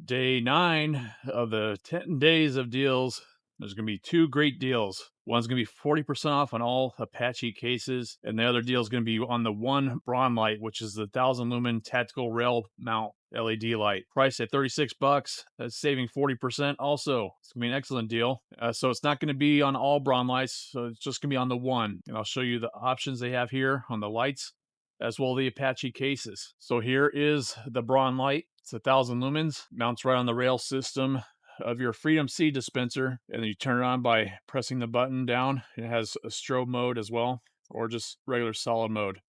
Day 9 of the 10 days of deals. There's going to be two great deals. One's going to be 40% off on all Apache cases, and the other deal is going to be on the one Braun light, which is the 1000 lumen tactical rail mount LED light. Priced at 36 bucks. That's saving 40% also. It's going to be an excellent deal. So it's not going to be on all Braun lights, so it's just going to be on the one. And I'll show you the options they have here on the lights as well the Apache cases. So here is the Braun light. It's 1000 lumens, mounts right on the rail system of your Freedom C dispenser, and then you turn it on by pressing the button down. It has a strobe mode as well, or just regular solid mode.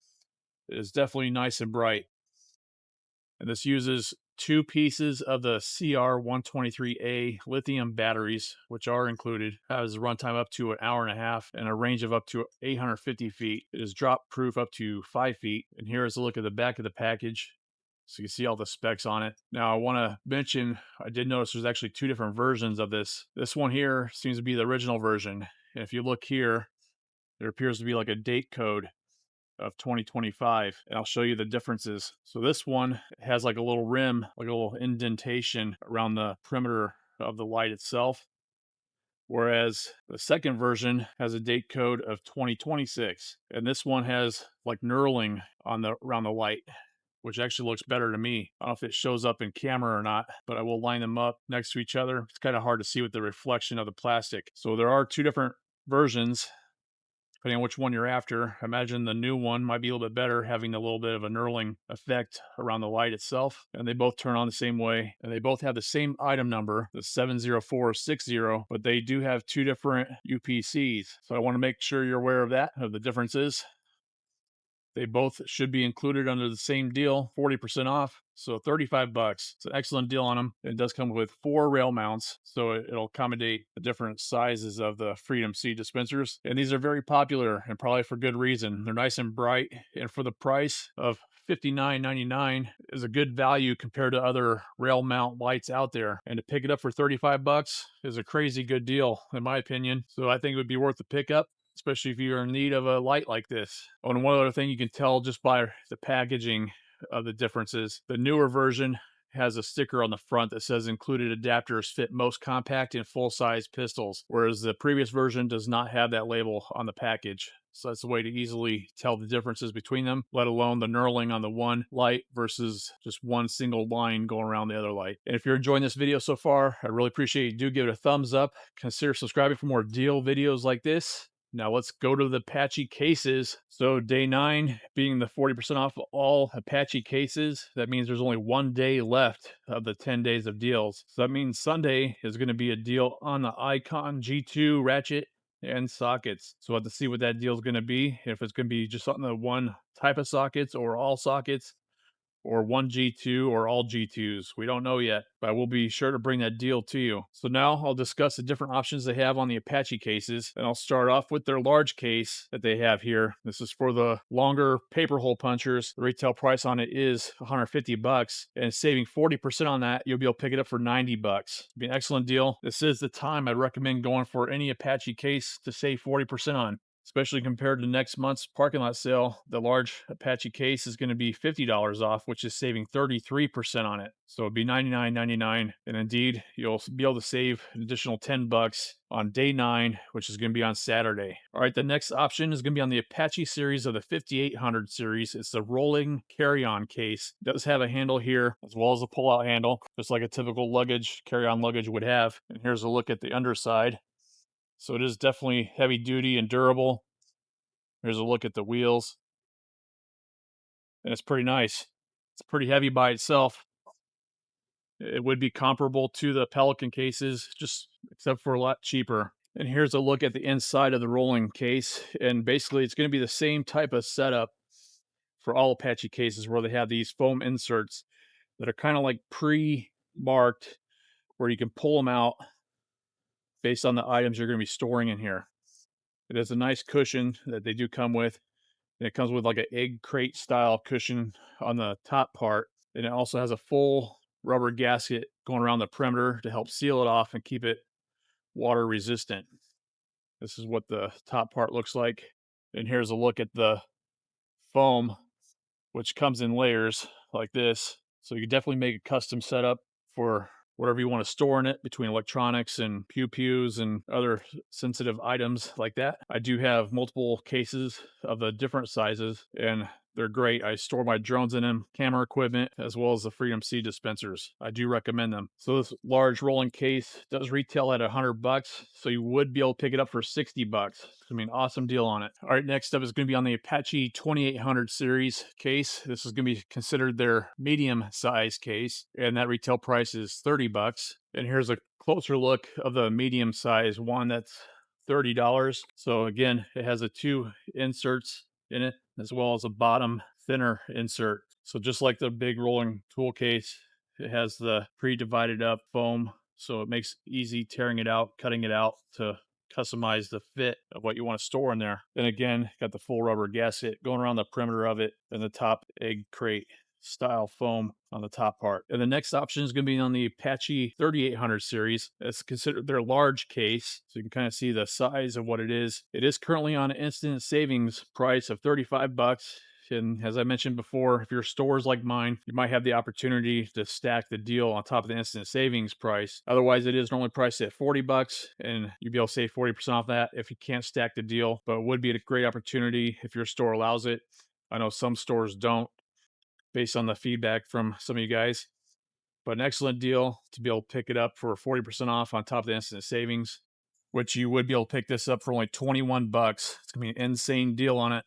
It is definitely nice and bright. And this uses two pieces of the CR123A lithium batteries, which are included. It has a runtime up to an hour and a half and a range of up to 850 feet. It is drop proof up to 5 feet. And here is a look at the back of the package. So you can see all the specs on it. Now I want to mention, I did notice there's actually two different versions of this. This one here seems to be the original version. And if you look here, there appears to be like a date code of 2025, and I'll show you the differences. So this one has like a little rim, like a little indentation around the perimeter of the light itself, whereas the second version has a date code of 2026, and this one has like knurling on the around the light, which actually looks better to me. I don't know if it shows up in camera or not, but I will line them up next to each other. It's kind of hard to see with the reflection of the plastic. So there are two different versions depending on which one you're after. I imagine the new one might be a little bit better, having a little bit of a knurling effect around the light itself. And they both turn on the same way. And they both have the same item number, the 70460, but they do have two different UPCs. So I want to make sure you're aware of that, of the differences. They both should be included under the same deal, 40% off. So 35 bucks. It's an excellent deal on them. It does come with 4 rail mounts, so it'll accommodate the different sizes of the Freedom C dispensers. And these are very popular and probably for good reason. They're nice and bright, and for the price of $59.99 is a good value compared to other rail mount lights out there. And to pick it up for 35 bucks is a crazy good deal in my opinion. So I think it would be worth the pickup, especially if you're in need of a light like this. Oh, and one other thing you can tell just by the packaging of the differences. The newer version has a sticker on the front that says included adapters fit most compact and full-size pistols, whereas the previous version does not have that label on the package. So that's a way to easily tell the differences between them, let alone the knurling on the one light versus just one single line going around the other light. And if you're enjoying this video so far, I really appreciate you do give it a thumbs up. Consider subscribing for more deal videos like this. Now let's go to the Apache cases. So day 9 being the 40% off all Apache cases. That means there's only 1 day left of the 10 days of deals. So that means Sunday is going to be a deal on the Icon G2 ratchet and sockets. So we'll have to see what that deal is going to be. If it's going to be just on the one type of sockets or all sockets, or one G2 or all G2s. We don't know yet, but we'll be sure to bring that deal to you. So now I'll discuss the different options they have on the Apache cases, and I'll start off with their large case that they have here. This is for the longer paper hole punchers. The retail price on it is 150 bucks, and saving 40% on that, you'll be able to pick it up for 90 bucks. It'll be an excellent deal. This is the time I'd recommend going for any Apache case to save 40% on, especially compared to next month's parking lot sale. The large Apache case is going to be $50 off, which is saving 33% on it. So it'd be $99.99. And indeed, you'll be able to save an additional 10 bucks on day 9, which is going to be on Saturday. All right, the next option is going to be on the Apache series of the 5800 series. It's the rolling carry-on case. It does have a handle here as well as a pull-out handle, just like a typical luggage, carry-on luggage would have. And here's a look at the underside. So it is definitely heavy duty and durable. Here's a look at the wheels, and it's pretty nice. It's pretty heavy by itself. It would be comparable to the Pelican cases, just except for a lot cheaper. And here's a look at the inside of the rolling case. And basically, it's going to be the same type of setup for all Apache cases where they have these foam inserts that are kind of like pre-marked where you can pull them out based on the items you're going to be storing in here. It has a nice cushion that they do come with. And it comes with like an egg crate style cushion on the top part. And it also has a full rubber gasket going around the perimeter to help seal it off and keep it water resistant. This is what the top part looks like. And here's a look at the foam, which comes in layers like this. So you can definitely make a custom setup for whatever you want to store in it between electronics and pews and other sensitive items like that. I do have multiple cases of the different sizes, and they're great. I store my drones in them, camera equipment, as well as the Freedom C dispensers. I do recommend them. So this large rolling case does retail at $100, so you would be able to pick it up for $60. It's gonna be an awesome deal on it. All right, next up is gonna be on the Apache 2800 series case. This is gonna be considered their medium size case, and that retail price is $30. And here's a closer look of the medium size one that's $30. So again, it has the two inserts in it, as well as a bottom thinner insert. So just like the big rolling tool case, it has the pre-divided up foam, so it makes easy tearing it out, cutting it out to customize the fit of what you want to store in there. Then again, got the full rubber gasket going around the perimeter of it, and the top egg crate style foam on the top part. And the next option is going to be on the Apache 3800 series. It's considered their large case, so you can kind of see the size of what it is. It is currently on an instant savings price of $35. And as I mentioned before, if your store's like mine, you might have the opportunity to stack the deal on top of the instant savings price. Otherwise, it is normally priced at $40, and you'd be able to save 40% off that if you can't stack the deal. But it would be a great opportunity if your store allows it. I know some stores don't, based on the feedback from some of you guys. But an excellent deal to be able to pick it up for 40% off on top of the instant savings, which you would be able to pick this up for only $21. It's gonna be an insane deal on it.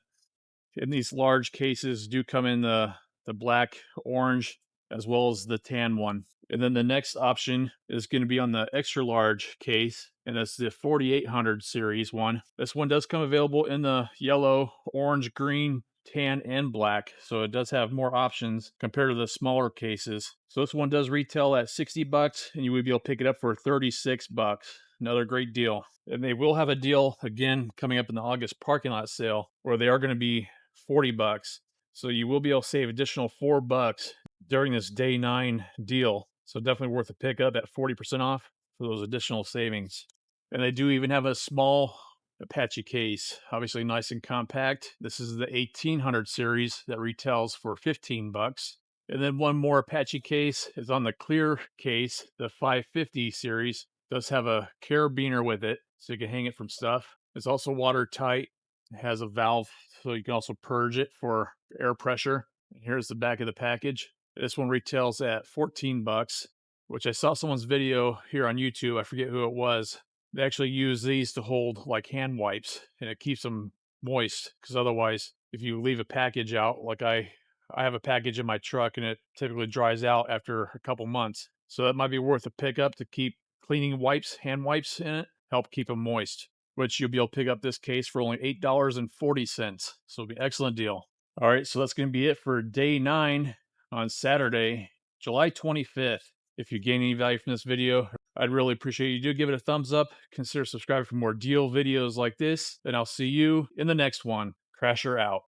And these large cases do come in the black, orange, as well as the tan one. And then the next option is going to be on the extra large case, and that's the 4800 series one. This one does come available in the yellow, orange, green, tan, and black, so it does have more options compared to the smaller cases. So this one does retail at $60, and you would be able to pick it up for $36. Another great deal. And they will have a deal again coming up in the August parking lot sale where they are going to be $40. So you will be able to save additional $4 during this day 9 deal. So definitely worth a pickup at 40% off for those additional savings. And they do even have a small Apache case, obviously nice and compact. This is the 1800 series that retails for $15. And then one more Apache case is on the clear case, the 550 series. Does have a carabiner with it, so you can hang it from stuff. It's also watertight. It has a valve, so you can also purge it for air pressure. And here's the back of the package. This one retails at $14, which I saw someone's video here on YouTube. I forget who it was. They actually use these to hold like hand wipes, and it keeps them moist, because otherwise, if you leave a package out, like I have a package in my truck and it typically dries out after a couple months. So that might be worth a pickup to keep cleaning wipes, hand wipes in it, help keep them moist, which you'll be able to pick up this case for only $8.40. So it'll be an excellent deal. All right, so that's going to be it for day 9 on Saturday, July 25th. If you gain any value from this video, I'd really appreciate you do give it a thumbs up. Consider subscribing for more deal videos like this, and I'll see you in the next one. Crasher out.